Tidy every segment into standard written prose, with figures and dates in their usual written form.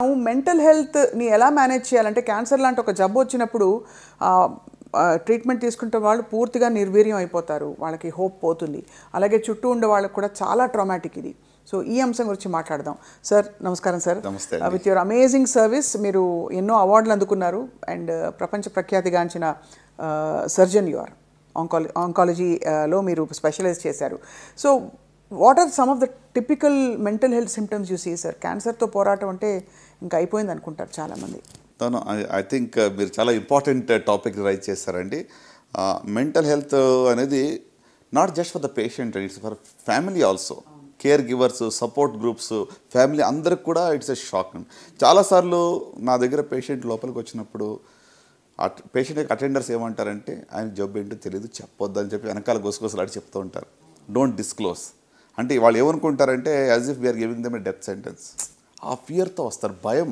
Mental హెల్త్ని ఎలా manage చేయాలంటే క్యాన్సర్ లాంటి ఒక జబ్బు వచ్చినప్పుడు ట్రీట్మెంట్ తీసుకుంటే వాళ్ళు పూర్తిగా నిర్వీర్యం అయిపోతారు, వాళ్ళకి హోప్ పోతుంది. అలాగే చుట్టూ ఉండే వాళ్ళకి కూడా చాలా ట్రామాటిక్ ఇది. సో ఈ అంశం గురించి మాట్లాడదాం. సార్ నమస్కారం సార్. నమస్తే. విత్ యువర్ అమేజింగ్ సర్వీస్ మీరు ఎన్నో అవార్డులు అందుకున్నారు అండ్ ప్రపంచ ప్రఖ్యాతిగాంచిన సర్జన్ యు ఆర్. ఆంకాలజీలో మీరు స్పెషలైజ్ చేశారు. So what are some of the typical mental health symptoms you see sir? క్యాన్సర్తో పోరాటం అంటే ఇంకా అయిపోయింది అనుకుంటారు చాలామంది. ఐ థింక్ మీరు చాలా ఇంపార్టెంట్ టాపిక్ రైజ్ చేస్తారండి. మెంటల్ హెల్త్ అనేది not just for the patient, it's for family also. Care givers, support groups, family అందరికి కూడా ఇట్స్ ఎ షాక్. చాలాసార్లు నా దగ్గర పేషెంట్ లోపలికి వచ్చినప్పుడు పేషెంట్ అటెండర్స్ ఏమంటారంటే ఆయన జబ్బు ఏంటో తెలియదు, చెప్పొద్దు అని చెప్పి వెనకాల గొసగొసలాడి చెప్తూ ఉంటారు. డోంట్ డిస్క్లోజ్ అంటే వాళ్ళు ఏమనుకుంటారంటే as if we're giving them a death sentence. ఆ ఫియర్తో వస్తారు, భయం.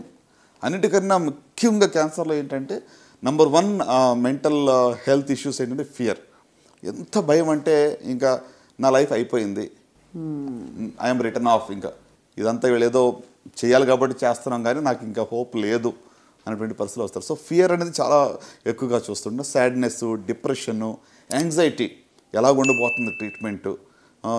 అన్నిటికన్నా ముఖ్యంగా క్యాన్సర్లో ఏంటంటే నంబర్ 1 మెంటల్ హెల్త్ ఇష్యూస్ ఏంటంటే ఫియర్. ఎంత భయం అంటే ఇంకా నా లైఫ్ అయిపోయింది, ఐఎమ్ రిటర్న్ ఆఫ్, ఇంకా ఇదంతా వీళ్ళేదో చేయాలి కాబట్టి చేస్తున్నాం కానీ నాకు ఇంకా హోప్ లేదు అనేటువంటి పరిస్థితులు వస్తారు. సో ఫియర్ అనేది చాలా ఎక్కువగా చూస్తుంటాం. సాడ్నెస్, డిప్రెషను, యాంగ్జైటీ, ఎలా ఉండిపోతుంది ట్రీట్మెంటు,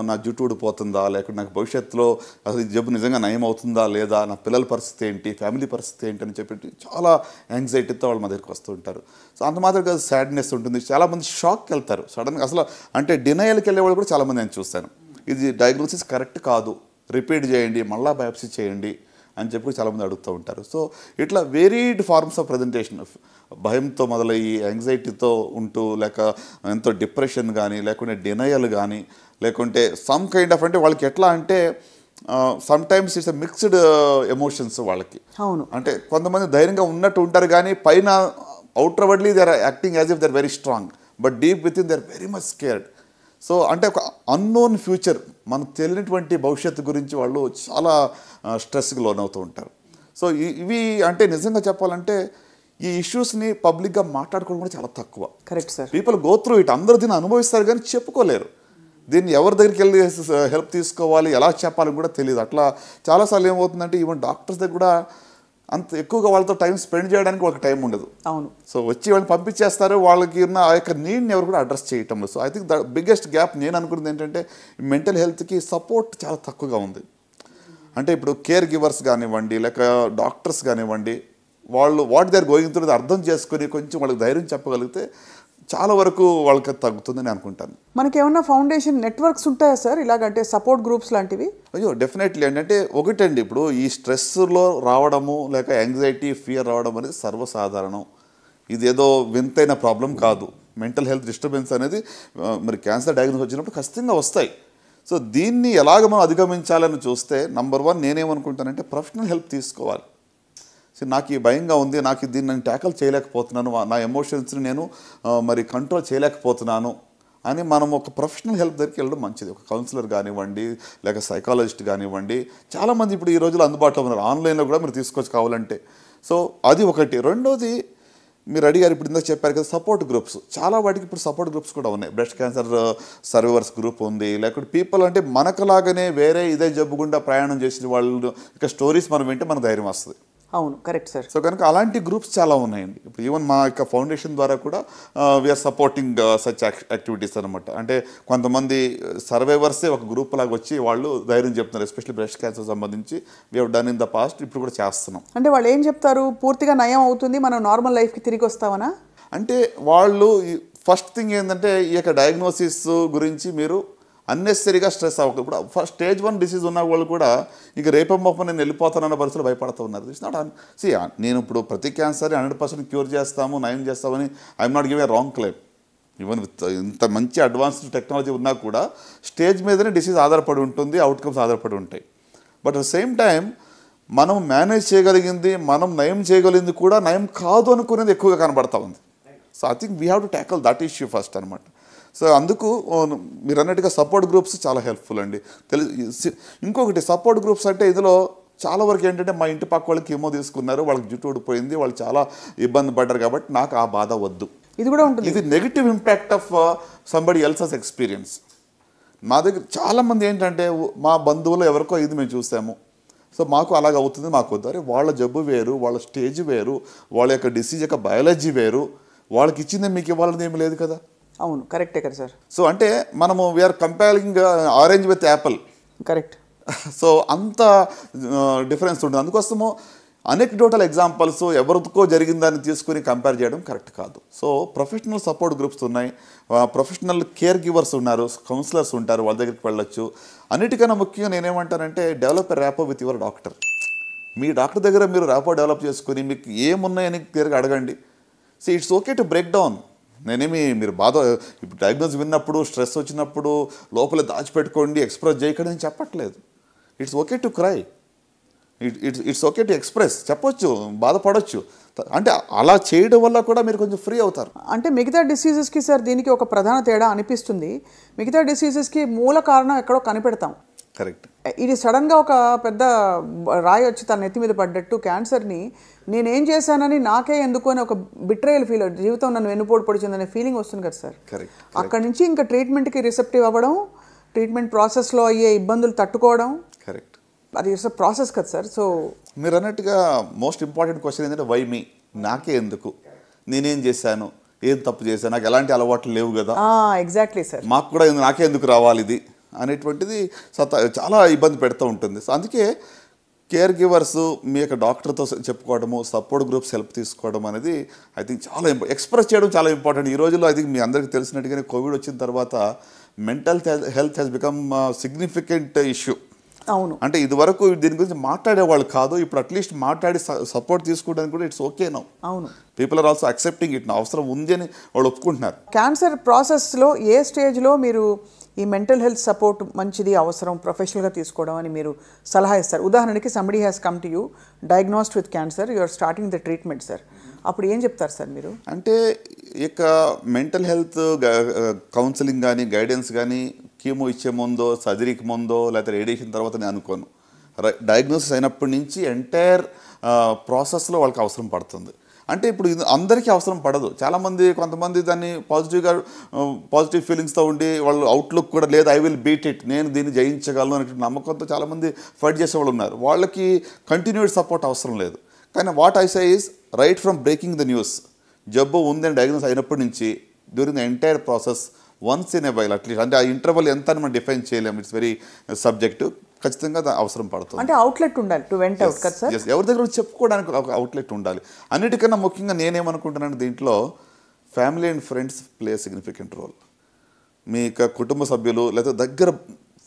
నా జుట్టు ఊడిపోతుందా, లేకుంటే నాకు భవిష్యత్తులో అసలు ఈ జబ్బు నిజంగా నయం అవుతుందా లేదా, నా పిల్లల పరిస్థితి ఏంటి, ఫ్యామిలీ పరిస్థితి ఏంటి అని చెప్పి చాలా యాంగ్జైటీతో వాళ్ళ మా దగ్గరికి వస్తూ ఉంటారు. సో అంత మాత్రం కాదు, సాడ్నెస్ ఉంటుంది. చాలామంది షాక్కి వెళ్తారు సడన్గా, అసలు అంటే డినయల్కి వెళ్ళే వాళ్ళు కూడా చాలామంది నేను చూస్తాను. ఇది డయాగ్నోసిస్ కరెక్ట్ కాదు, రిపీట్ చేయండి, మళ్ళీ బయాప్సీ చేయండి అని చెప్పి చాలామంది అడుగుతూ ఉంటారు. సో ఇట్లా వేరీడ్ ఫార్మ్స్ ఆఫ్ ప్రజెంటేషన్, భయంతో మొదలయ్యి యాంగ్జైటీతో ఉంటూ, లేక ఎంతో డిప్రెషన్ కానీ, లేకుంటే డినయల్ కానీ, లేకుంటే సమ్ కైండ్ ఆఫ్, అంటే వాళ్ళకి ఎట్లా అంటే sometimes it's mixed emotions వాళ్ళకి. అవును, అంటే కొంతమంది ధైర్యంగా ఉన్నట్టు ఉంటారు కానీ పైన outwardly they are acting as if they are very strong, but deep within they are very much scared. So అంటే ఒక అన్నోన్ ఫ్యూచర్, మనకు తెలియనటువంటి భవిష్యత్తు గురించి వాళ్ళు చాలా స్ట్రెస్కి లోనవుతూ ఉంటారు. సో ఇవి అంటే నిజంగా చెప్పాలంటే ఈ ఇష్యూస్ని పబ్లిక్గా మాట్లాడుకోవడం కూడా చాలా తక్కువ. Correct sir. People go through it, అందరూ దీన్ని అనుభవిస్తారు కానీ చెప్పుకోలేరు. దీన్ని ఎవరి దగ్గరికి వెళ్ళి హెల్ప్ తీసుకోవాలి, ఎలా చెప్పాలని కూడా తెలియదు. అట్లా చాలాసార్లు ఏమవుతుందంటే ఈవెన్ డాక్టర్స్ దగ్గర కూడా అంత ఎక్కువగా వాళ్ళతో టైం స్పెండ్ చేయడానికి వాళ్ళకి టైం ఉండదు. అవును. సో వచ్చి వాళ్ళని పంపించేస్తారు, వాళ్ళకి ఉన్న ఆ యొక్క నీడ్ని ఎవరు కూడా అడ్రస్ చేయటం లేదు. So I think the biggest gap నేను అనుకున్నది ఏంటంటే మెంటల్ హెల్త్కి సపోర్ట్ చాలా తక్కువగా ఉంది. అంటే ఇప్పుడు కేర్ గివర్స్ కానివ్వండి, లేక డాక్టర్స్ కానివ్వండి, వాళ్ళు what they are going through అర్థం చేసుకుని కొంచెం వాళ్ళకి ధైర్యం చెప్పగలిగితే చాలా వరకు వాళ్ళకి తగ్గుతుందని అనుకుంటాను. మనకి ఏమన్నా ఫౌండేషన్ నెట్వర్క్స్ ఉంటాయా సార్ ఇలాగంటే సపోర్ట్ గ్రూప్స్ లాంటివి? అయ్యో డెఫినెట్లీ అండి. అంటే ఒకటండి, ఇప్పుడు ఈ స్ట్రెస్లో రావడము, లేక యాంగ్జైటీ, ఫియర్ రావడం అనేది సర్వసాధారణం. ఇదేదో వింతైన ప్రాబ్లం కాదు. మెంటల్ హెల్త్ డిస్టర్బెన్స్ అనేది మరి క్యాన్సర్ డయాగ్నోస్ వచ్చినప్పుడు ఖచ్చితంగా వస్తాయి. సో దీన్ని ఎలాగ మనం అధిగమించాలని చూస్తే నంబర్ 1 నేనేమనుకుంటానంటే ప్రొఫెషనల్ హెల్ప్ తీసుకోవాలి. సో నాకు ఈ భయంగా ఉంది, నాకు దీన్ని నేను ట్యాకల్ చేయలేకపోతున్నాను, నా ఎమోషన్స్ని నేను మరి కంట్రోల్ చేయలేకపోతున్నాను అని మనం ఒక ప్రొఫెషనల్ హెల్ప్ దగ్గరికి వెళ్ళడం మంచిది. ఒక కౌన్సిలర్ కానివ్వండి, లేక సైకాలజిస్ట్ కానివ్వండి, చాలామంది ఇప్పుడు ఈ రోజుల్లో అందుబాటులో ఉన్నారు. ఆన్లైన్లో కూడా మీరు తీసుకోవచ్చు కావాలంటే. సో అది ఒకటి. రెండోది మీరు అడిగారు, ఇప్పుడు ఇందాక చెప్పారు కదా సపోర్ట్ గ్రూప్స్, చాలా వాటికి ఇప్పుడు సపోర్ట్ గ్రూప్స్ కూడా ఉన్నాయి. బ్రెస్ట్ క్యాన్సర్ సర్వైవర్స్ గ్రూప్ ఉంది. లేకపోతే పీపుల్ అంటే మనకులాగానే వేరే ఇదే జబ్బు గుండా ప్రయాణం చేసిన వాళ్ళు ఇక స్టోరీస్ మనం వింటే మనకు ధైర్యం వస్తుంది. అవును, కరెక్ట్ సార్. సో కనుక అలాంటి గ్రూప్స్ చాలా ఉన్నాయండి. ఇప్పుడు ఈవెన్ మా యొక్క ఫౌండేషన్ ద్వారా కూడా వీఆర్ సపోర్టింగ్ సచ్ యాక్టివిటీస్ అనమాట. అంటే కొంతమంది సర్వైవర్సే ఒక గ్రూప్ లాగా వచ్చి వాళ్ళు ధైర్యం చెప్తున్నారు, ఎస్పెషల్లీ బ్రెస్ట్ క్యాన్సర్ సంబంధించి we have done in the past, ఇప్పుడు కూడా చేస్తున్నాం. అంటే వాళ్ళు ఏం చెప్తారు, పూర్తిగా నయం అవుతుంది, మనం నార్మల్ లైఫ్కి తిరిగి వస్తామనా? అంటే వాళ్ళు ఫస్ట్ థింగ్ ఏంటంటే ఈ యొక్క డయాగ్నోసిస్ గురించి మీరు అన్నెసరీగా స్ట్రెస్ అవ్వక. ఇప్పుడు ఫస్ట్ స్టేజ్ 1 డిసీజ్ ఉన్న వాళ్ళు కూడా ఇక రేపమ్మప్ప నేను వెళ్ళిపోతానన్న పరిస్థితులు భయపడుతూ ఉన్నారు. ఇట్స్ నాట్ నేను ఇప్పుడు ప్రతి క్యాన్సర్ 100% క్యూర్ చేస్తాము, నయం చేస్తామని I'm not giving a wrong claim. Even with ఇంత మంచి అడ్వాన్స్డ్ టెక్నాలజీ ఉన్నా కూడా స్టేజ్ మీదనే డిసీజ్ ఆధారపడి ఉంటుంది, అవుట్కమ్స్ ఆధారపడి ఉంటాయి. But at the same time మనం మేనేజ్ చేయగలిగింది, మనం నయం చేయగలిగింది కూడా నయం కాదు అనుకునేది ఎక్కువగా కనబడతా ఉంది. So I think we have to ట్యాకల్ that issue first అనమాట. సో అందుకు మీరు అన్నట్టుగా సపోర్ట్ గ్రూప్స్ చాలా హెల్ప్ఫుల్ అండి. ఇంకొకటి సపోర్ట్ గ్రూప్స్ అంటే ఇందులో చాలా వరకు ఏంటంటే మా ఇంటి పక్క వాళ్ళకి ఏమో తీసుకున్నారు, వాళ్ళకి జుట్టు ఊడిపోయింది, వాళ్ళు చాలా ఇబ్బంది పడ్డారు కాబట్టి నాకు ఆ బాధ వద్దు. ఇది కూడా ఉంటుంది. ఇది negative impact of somebody else's experience. మా దగ్గర చాలామంది ఏంటంటే మా బంధువులు ఎవరికో ఇది మేము చూసాము, సో మాకు అలాగ అవుతుంది, మాకు వద్దు. అరే వాళ్ళ జబ్బు వేరు, వాళ్ళ స్టేజ్ వేరు, వాళ్ళ యొక్క డిసీజ్ యొక్క బయాలజీ వేరు, వాళ్ళకి ఇచ్చిందే మీకు ఇవ్వాలని ఏమి లేదు కదా. అవును, కరెక్టే కదా సార్. సో అంటే మనము we're comparing orange with apple. Correct. So అంత డిఫరెన్స్ ఉంటుంది. అందుకోసము అనెక్డోటల్ ఎగ్జాంపుల్స్ ఎవరికో జరిగిందని తీసుకుని కంపేర్ చేయడం కరెక్ట్ కాదు. సో ప్రొఫెషనల్ సపోర్ట్ గ్రూప్స్ ఉన్నాయి, ప్రొఫెషనల్ కేర్ గివర్స్ ఉన్నారు, కౌన్సిలర్స్ ఉంటారు, వాళ్ళ దగ్గరికి వెళ్ళొచ్చు. అన్నిటికన్నా ముఖ్యంగా నేనేమంటానంటే develop a rapport with your doctor. మీ డాక్టర్ దగ్గర మీరు ర్యాపో డెవలప్ చేసుకుని మీకు ఏమున్నాయని క్లియర్గా అడగండి. So it's okay to break down. నేనేమి మీరు బాధ ఇప్పుడు డయాగ్నోస్ విన్నప్పుడు స్ట్రెస్ వచ్చినప్పుడు లోపల దాచిపెట్టుకోండి, ఎక్స్ప్రెస్ చేయకండి అని చెప్పట్లేదు. It's okay to cry, it's okay to express, చెప్పొచ్చు, బాధపడవచ్చు. అంటే అలా చేయడం వల్ల కూడా మీరు కొంచెం ఫ్రీ అవుతారు. అంటే మిగతా డిసీజెస్కి సార్ దీనికి ఒక ప్రధాన తేడా అనిపిస్తుంది. మిగతా డిసీజెస్కి మూల కారణం ఎక్కడో కనిపెడతాం. కరెక్ట్. ఇది సడన్గా ఒక పెద్ద రాయి వచ్చి తన నెత్తి మీద పడ్డట్టు క్యాన్సర్ని నేనేం చేశానని నాకే ఎందుకు అని ఒక బిట్రేయల్ ఫీల్, జీవితం నన్ను వెన్నుపోటు పొడిచిందనే ఫీలింగ్ వస్తుంది కదా సార్. కరెక్ట్. అక్కడి నుంచి ఇంకా ట్రీట్మెంట్కి రిసెప్టివ్ అవ్వడం, ట్రీట్మెంట్ ప్రాసెస్లో అయ్యే ఇబ్బందులు తట్టుకోవడం. కరెక్ట్. అది ఇట్స్ ప్రాసెస్ కదా సార్. సో మీరు అన్నట్టుగా మోస్ట్ ఇంపార్టెంట్ క్వశ్చన్ ఏంటంటే వై మీ, నాకే ఎందుకు, నేనేం చేశాను, ఏం తప్పు చేశాను, నాకు ఎలాంటి అలవాట్లు లేవు కదా, ఎగ్జాక్ట్లీ సార్, మాకు కూడా నాకే ఎందుకు రావాలి ఇది అనేటువంటిది చాలా ఇబ్బంది పెడుతూ ఉంటుంది. సో అందుకే కేర్ గివర్స్ మీ యొక్క డాక్టర్తో చెప్పుకోవడము, సపోర్ట్ గ్రూప్స్ హెల్ప్ తీసుకోవడం అనేది ఐ థింక్ చాలా ఎక్స్ప్రెస్ చేయడం చాలా ఇంపార్టెంట్. ఈ రోజుల్లో ఐ థింక్ మీ అందరికీ తెలిసినట్టుగానే కోవిడ్ వచ్చిన తర్వాత mental health has become significant issue. అవును. అంటే ఇది వరకు దీని గురించి మాట్లాడేవాళ్ళు కాదు, ఇప్పుడు అట్లీస్ట్ మాట్లాడి సపోర్ట్ తీసుకోవడానికి కూడా ఇట్స్ ఓకే నౌ. అవును. People are also accepting it. అవసరం ఉంది అని వాళ్ళు ఒప్పుకుంటున్నారు. క్యాన్సర్ ప్రాసెస్లో ఏ స్టేజ్లో మీరు ఈ మెంటల్ హెల్త్ సపోర్ట్ మంచిది, అవసరం, ప్రొఫెషనల్గా తీసుకోవడం అని మీరు సలహా ఇస్తారు? ఉదాహరణకి somebody has come to you diagnosed with cancer, you are starting the treatment sir, అప్పుడు ఏం చెప్తారు సార్ మీరు? అంటే ఇక మెంటల్ హెల్త్ కౌన్సిలింగ్ కానీ గైడెన్స్ కానీ కీమో ఇచ్చే ముందో, సర్జరీకి ముందో, లేకపోతే రేడియేషన్ తర్వాత నేను అనుకోను. డయాగ్నోసిస్ అయినప్పటి నుంచి ఎంటైర్ ప్రాసెస్లో వాళ్ళకి అవసరం పడుతుంది. అంటే ఇప్పుడు ఇది అందరికీ అవసరం పడదు. చాలామంది కొంతమంది దాన్ని పాజిటివ్ ఫీలింగ్స్తో ఉండి వాళ్ళు అవుట్లుక్ కూడా లేదు, ఐ విల్ బీట్ ఇట్, నేను దీన్ని జయించగలను అనే నమ్మకంతో చాలామంది ఫైట్ చేసేవాళ్ళు ఉన్నారు. వాళ్ళకి కంటిన్యూడ్ సపోర్ట్ అవసరం లేదు. కానీ what I say is right from breaking the news, జబ్బు ఉందని డయాగ్నోస్ అయినప్పటి నుంచి during the entire process once in a while at least, అంటే ఆ ఇంటర్వల్ ఎంత అని మనం డిఫైన్ చేయలేము, ఇట్స్ వెరీ సబ్జెక్టివ్, ఖచ్చితంగా అవసరం పడుతుంది. అంటే అవుట్లెట్ ఉండాలి, టు వెంట్ అవుట్ కదా సార్. ఎవరి దగ్గర చెప్పుకోవడానికి ఒక అవుట్లెట్ ఉండాలి. అన్నిటికన్నా ముఖ్యంగా నేనేమనుకుంటున్నాను దీంట్లో family and friends play significant role. మీ కుటుంబ సభ్యులు లేదా దగ్గర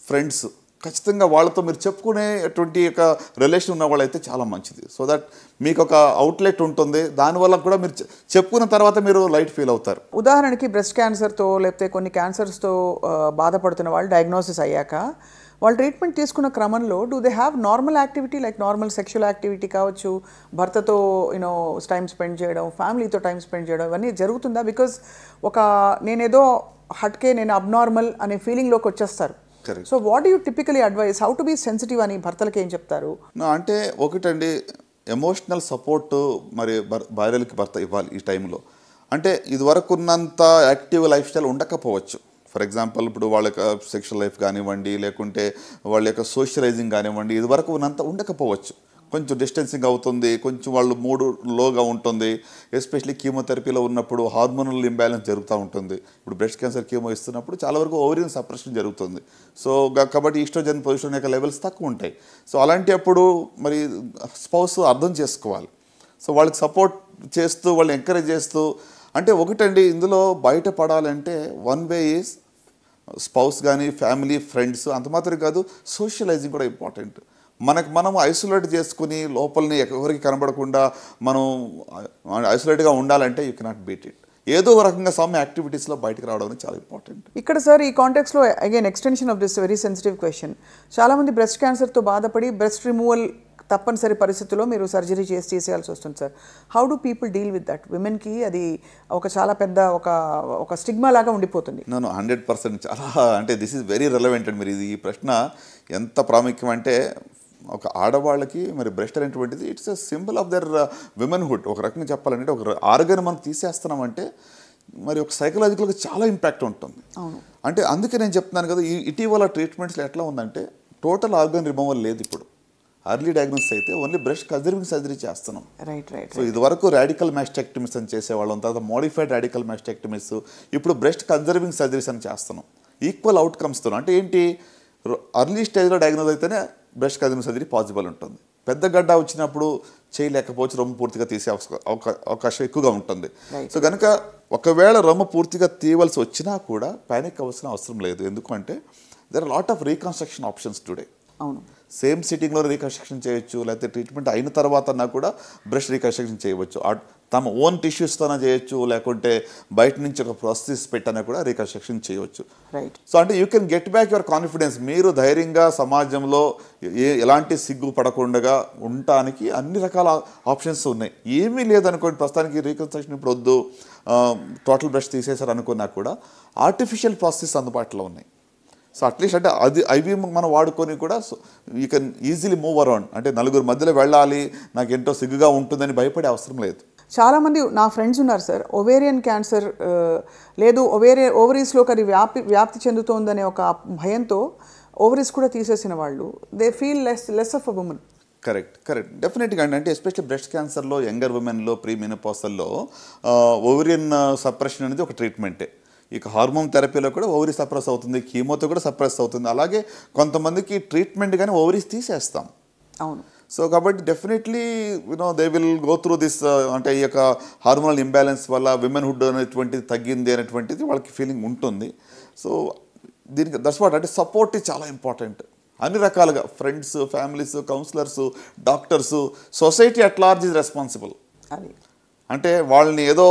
ఫ్రెండ్స్ ఖచ్చితంగా వాళ్ళతో మీరు చెప్పుకునేటువంటి ఒక రిలేషన్ ఉన్న వాళ్ళైతే చాలా మంచిది. సో దట్ మీకు ఒక అవుట్లెట్ ఉంటుంది, దానివల్ల కూడా మీరు చెప్పుకున్న తర్వాత మీరు లైట్ ఫీల్ అవుతారు. ఉదాహరణకి బ్రెస్ట్ క్యాన్సర్తో లేకపోతే కొన్ని క్యాన్సర్స్తో బాధపడుతున్న వాళ్ళు డయాగ్నోసిస్ అయ్యాక వాళ్ళు ట్రీట్మెంట్ తీసుకున్న క్రమంలో do they have normal activity like normal sexual activity కావచ్చు, భర్తతో టైం స్పెండ్ చేయడం, ఫ్యామిలీతో టైం స్పెండ్ చేయడం, ఇవన్నీ జరుగుతుందా? బికాజ్ ఒక నేనేదో హట్కే, నేను అబ్నార్మల్ అనే ఫీలింగ్లోకి వచ్చేస్తారు. So what you typically advise, how to be sensitive అని భర్తలకి ఏం చెప్తారు? అంటే ఒకటండి, ఎమోషనల్ సపోర్ట్ మరి భార్యలకి భర్త ఇవ్వాలి ఈ టైంలో. అంటే ఇదివరకు ఉన్నంత యాక్టివ్ లైఫ్ స్టైల్ ఉండకపోవచ్చు. ఫర్ ఎగ్జాంపుల్ ఇప్పుడు వాళ్ళ యొక్క సెక్షువల్ లైఫ్ కానివ్వండి, లేకుంటే వాళ్ళ యొక్క సోషలైజింగ్ కానివ్వండి, ఇదివరకు ఉన్నంత ఉండకపోవచ్చు. కొంచెం డిస్టెన్సింగ్ అవుతుంది, కొంచెం వాళ్ళు మూడు లోగా ఉంటుంది. ఎస్పెషలీ కీమోథెరపీలో ఉన్నప్పుడు హార్మోనల్ ఇంబ్యాలెన్స్ జరుగుతూ ఉంటుంది. ఇప్పుడు బ్రెస్ట్ క్యాన్సర్ కీమో ఇస్తున్నప్పుడు చాలా వరకు ఓవరియన్ సప్రెషన్ జరుగుతుంది. సో కాబట్టి ఈస్ట్రోజన్ పొజిషన్ యొక్క లెవెల్స్ తక్కువ ఉంటాయి. సో అలాంటి అప్పుడు మరి స్పౌస్ అర్థం చేసుకోవాలి. సో వాళ్ళకి సపోర్ట్ చేస్తూ, వాళ్ళని ఎంకరేజ్ చేస్తూ, అంటే ఒకటండి ఇందులో బయటపడాలంటే వన్ వే ఈజ్ స్పౌస్ కానీ ఫ్యామిలీ ఫ్రెండ్స్, అంత మాత్రం కాదు, సోషలైజింగ్ కూడా ఇంపార్టెంట్. మనం ఐసోలేట్ చేసుకుని లోపలని ఎవరికి కనబడకుండా మనం ఐసోలేట్గా ఉండాలంటే యూ కెనాట్ బీట్ ఇట్. ఏదో రకంగా సమ్ యాక్టివిటీస్లో బయటకు రావడం అనేది చాలా ఇంపార్టెంట్. ఇక్కడ సార్ ఈ కాంటెక్స్లో again extension of this very sensitive question, చాలామంది బ్రెస్ట్ క్యాన్సర్తో బాధపడి బ్రెస్ట్ రిమూవల్ తప్పనిసరి పరిస్థితుల్లో మీరు సర్జరీ చేసేయాల్సి వస్తుంది sir. How do people deal with that? విమెన్కి అది ఒక చాలా పెద్ద ఒక స్టిగ్మా లాగా ఉండిపోతుంది. నేను 100% చాలా, అంటే దిస్ ఈజ్ వెరీ రెలవెంట్ అండి. మీరు ఇది ఈ ప్రశ్న ఎంత ప్రాముఖ్యం అంటే, ఒక ఆడవాళ్ళకి మరి బ్రెస్ట్ అనేటువంటిది it's a symbol of their womanhood. ఒక రకంగా చెప్పాలంటే ఒక ఆర్గన్ మనం తీసేస్తున్నామంటే మరి ఒక సైకలాజికల్గా చాలా ఇంపాక్ట్ ఉంటుంది. అంటే అందుకే నేను చెప్తున్నాను కదా, ఈ ఇటీవల ట్రీట్మెంట్స్లో ఎట్లా ఉందంటే టోటల్ ఆర్గన్ రిమూవల్ లేదు ఇప్పుడు. అర్లీ డయాగ్నోసిస్ అయితే ఓన్లీ బ్రెస్ట్ కన్జర్వింగ్ సర్జరీ చేస్తున్నాం. Right right. సో ఇదివరకు రాడికల్ మాస్టెక్టమీస్ అని చేసేవాళ్ళం, తర్వాత మోడిఫైడ్ రాడికల్ మాస్టెక్టమీస్, ఇప్పుడు బ్రెస్ట్ కన్జర్వింగ్ సర్జరీస్ అని చేస్తున్నాం. ఈక్వల్ అవుట్కమ్స్తో, అంటే ఏంటి, అర్లీ స్టేజ్లో డయాగ్నోజ్ అయితేనే బ్రెస్ట్ కన్జర్వింగ్ సర్జరీ పాసిబుల్ ఉంటుంది. పెద్ద గడ్డ వచ్చినప్పుడు చేయలేకపోవచ్చు, రొమ్ము పూర్తిగా తీసే అవకాశం ఎక్కువగా ఉంటుంది. సో కనుక ఒకవేళ రొమ్ము పూర్తిగా తీయవలసి వచ్చినా కూడా ప్యానిక్ అవ్వాల్సిన అవసరం లేదు. ఎందుకంటే there are lot of reconstruction options today. అవును, సేమ్ సిట్టింగ్లో రీకన్స్ట్రక్షన్ చేయొచ్చు, లేకపోతే ట్రీట్మెంట్ అయిన తర్వాత కూడా బ్రెస్ట్ రీకన్స్ట్రక్షన్ చేయవచ్చు. తమ ఓన్ టిష్యూస్తోనే చేయొచ్చు, లేకుంటే బయట నుంచి ఒక ప్రాసెస్ పెట్టినా కూడా రీకన్స్ట్రక్షన్ చేయవచ్చు. రైట్. సో అంటే you can get back your confidence. మీరు ధైర్యంగా సమాజంలో ఎలాంటి సిగ్గు పడకుండా ఉండటానికి అన్ని రకాల ఆప్షన్స్ ఉన్నాయి. ఏమీ లేదనుకోండి, ప్రస్తుతానికి రీకన్స్ట్రక్షన్ ఇప్పుడు వద్దు, టోటల్ బ్రెస్ట్ తీసేశారు అనుకున్నా కూడా ఆర్టిఫిషియల్ ప్రాసెస్ అందుబాటులో ఉన్నాయి. సో అట్లీస్ట్ అంటే అవి మనం వాడుకొని కూడా you can easily move around. అంటే నలుగురు మధ్యలో వెళ్ళాలి, నాకు ఎంతో సిగ్గుగా ఉంటుందని భయపడే అవసరం లేదు. చాలామంది నా ఫ్రెండ్స్ ఉన్నారు సార్, ఒవేరియన్ క్యాన్సర్ లేదు ఓవరీస్లోకి అది వ్యాప్తి చెందుతోందనే ఒక భయంతో ఓవరీస్ కూడా తీసేసిన వాళ్ళు, they feel less of a woman. Correct డెఫినెట్గా అండి. అంటే ఎస్పెషల్లీ బ్రెస్ట్ క్యాన్సర్లో యంగర్ ఉమెన్లో, ప్రీ మెనోపాజల్లో ఓవరియన్ సప్రెషన్ అనేది ఒక ట్రీట్మెంటే. ఇక హార్మోన్ థెరపీలో కూడా ఓవరీ సప్రెస్ అవుతుంది, కీమోతో కూడా సప్రెస్ అవుతుంది. అలాగే కొంతమందికి ట్రీట్మెంట్ కానీ ఓవరీస్ తీసేస్తాం. అవును. సో కాబట్టి definitely they will go through this. అంటే ఈ యొక్క హార్మోనల్ ఇంబ్యాలెన్స్ వల్ల విమెన్హుడ్ అనేటువంటిది తగ్గింది అనేటువంటిది వాళ్ళకి ఫీలింగ్ ఉంటుంది. సో దీనికి దట్స్ వాట్, అంటే సపోర్ట్ చాలా ఇంపార్టెంట్. అన్ని రకాలుగా friends, families, counsellors, doctors, society at large is responsible. అది అంటే వాళ్ళని ఏదో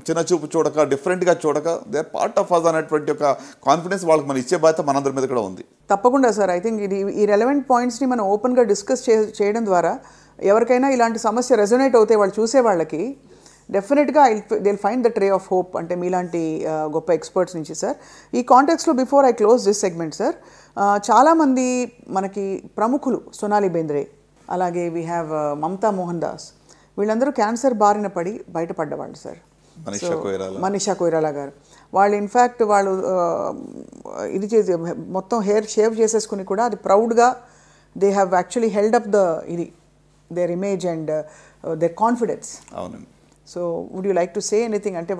చిన్న చూపు చూడక, డిఫరెంట్గా చూడక, they are part of us అనేటువంటి ఒక కాన్ఫిడెన్స్ వాళ్ళకి మనం ఇచ్చే బాధ్యత మనందరి మీద కూడా ఉంది. తప్పకుండా సార్. ఐ థింక్ ఈ రెలవెంట్ పాయింట్స్ని మనం ఓపెన్గా డిస్కస్ చేయడం ద్వారా ఎవరికైనా ఇలాంటి సమస్య రెజొనేట్ అవుతే వాళ్ళు చూసే వాళ్ళకి డెఫినెట్గా they will find the ray of hope, అంటే మీలాంటి గొప్ప ఎక్స్పర్ట్స్ నుంచి సార్. ఈ కాంటెక్స్లో before I close this segment sir, చాలామంది మనకి ప్రముఖులు, సోనాలి బెంద్రే, అలాగే we have Mamta Mohandas, వీళ్ళందరూ క్యాన్సర్ బారిన పడి బయటపడ్డవాళ్ళు సార్. మనీషా కొయిరాలా గారు, వాళ్ళు ఇన్ఫ్యాక్ట్ వాళ్ళు ఇది చేసి మొత్తం హెయిర్ షేవ్ చేసేసుకుని కూడా అది ప్రౌడ్గా they have actually held up their image and their confidence. అవునండి. So would you like to say anything? అంటే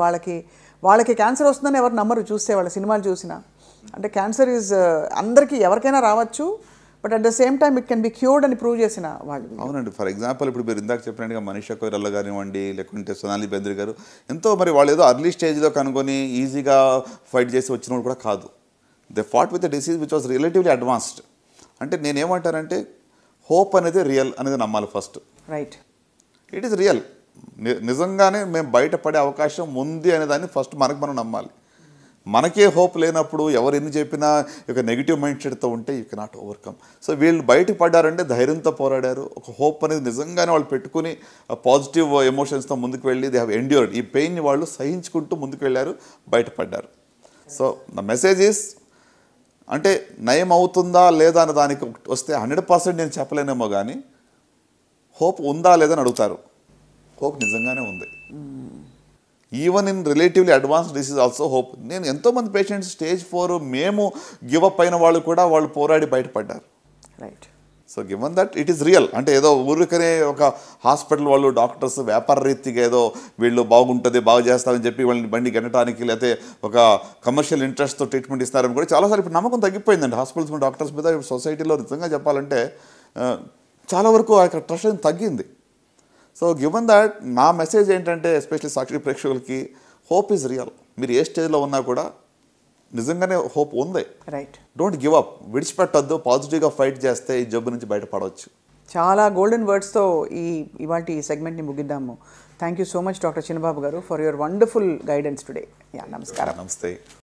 వాళ్ళకి క్యాన్సర్ వస్తుందని ఎవరు నమ్మరు, చూస్తే వాళ్ళ సినిమాలు చూసినా. అంటే క్యాన్సర్ ఈజ్ అందరికీ ఎవరికైనా రావచ్చు, but at the same time it can be cured అని ప్రూవ్ చేసిన వాళ్ళు. అవునండి. ఫర్ ఎగ్జాంపుల్ ఇప్పుడు మీరు ఇందాక చెప్పినట్టుగా మనీషా కొయిరాలా కానివ్వండి, లేకుంటే సోనాలి బెంద్రే గారు, ఎంతో మరి వాళ్ళు ఏదో అర్లీ స్టేజ్లో కనుగొని ఈజీగా ఫైట్ చేసి వచ్చిన వాళ్ళు కూడా కాదు. They fought with the disease which was relatively advanced. అంటే నేనేమంటానంటే హోప్ అనేది రియల్ అనేది నమ్మాలి first. Right. It is real. నిజంగానే మేము బయటపడే అవకాశం ఉంది అనే దాన్ని ఫస్ట్ మనం నమ్మాలి. మనకే హోప్ లేనప్పుడు ఎవరు ఎన్ని చెప్పినా ఒక నెగిటివ్ మైండ్ సెట్తో ఉంటే యూ కెనాట్ ఓవర్కమ్. సో వీళ్ళు బయటకు పడ్డారంటే ధైర్యంతో పోరాడారు. ఒక హోప్ అనేది నిజంగానే వాళ్ళు పెట్టుకుని పాజిటివ్ ఎమోషన్స్తో ముందుకు వెళ్ళి దే హ్యావ్ ఎండ్యూర్డ్. ఈ పెయిన్ని వాళ్ళు సహించుకుంటూ ముందుకు వెళ్ళారు, బయటపడ్డారు. సో ద మెసేజ్ ఈస్, అంటే నయం అవుతుందా లేదా అన్న దానికి వస్తే 100% నేను చెప్పలేనేమో, కానీ హోప్ ఉందా లేదని అడుగుతారు. హోప్ నిజంగానే ఉంది. Even in relatively advance disease also hope. నేను ఎంతోమంది పేషెంట్స్ స్టేజ్ 4 మేము గివప్ అయిన వాళ్ళు కూడా వాళ్ళు పోరాడి బయటపడ్డారు. Right. So given that it is real. అంటే ఏదో ఊరికనే ఒక హాస్పిటల్ వాళ్ళు, డాక్టర్స్ వ్యాపార రీతిగా ఏదో వీళ్ళు బాగుంటుంది, బాగు చేస్తామని చెప్పి వాళ్ళని బండి గెట్టడానికి, లేకపోతే ఒక కమర్షియల్ ఇంట్రెస్ట్తో ట్రీట్మెంట్ ఇస్తారని కూడా చాలాసార్లు ఇప్పుడు నమ్మకం తగ్గిపోయిందండి హాస్పిటల్స్ మీద, డాక్టర్స్ మీద. సొసైటీలో నిజంగా చెప్పాలంటే చాలా వరకు ఆ యొక్క ట్రస్ట్ తగ్గింది. సో గివెన్ దట్ నా మెసేజ్ ఏంటంటే ఎస్పెషల్లీ సాక్షి ప్రేక్షకులకి, హోప్ ఈజ్ రియల్. మీరు ఏ స్టేజ్లో ఉన్నా కూడా నిజంగానే హోప్ ఉంది. రైట్. డోంట్ గివ్ అప్, విడిచిపెట్టద్దు, పాజిటివ్గా ఫైట్ చేస్తే ఈ జబ్బు నుంచి బయటపడవచ్చు. చాలా గోల్డెన్ వర్డ్స్తో ఇవాళ సెగ్మెంట్ని ముగిద్దాము. Thank you so much doctor Chinnababu గారు for your wonderful guidance today. నమస్కారం. నమస్తే.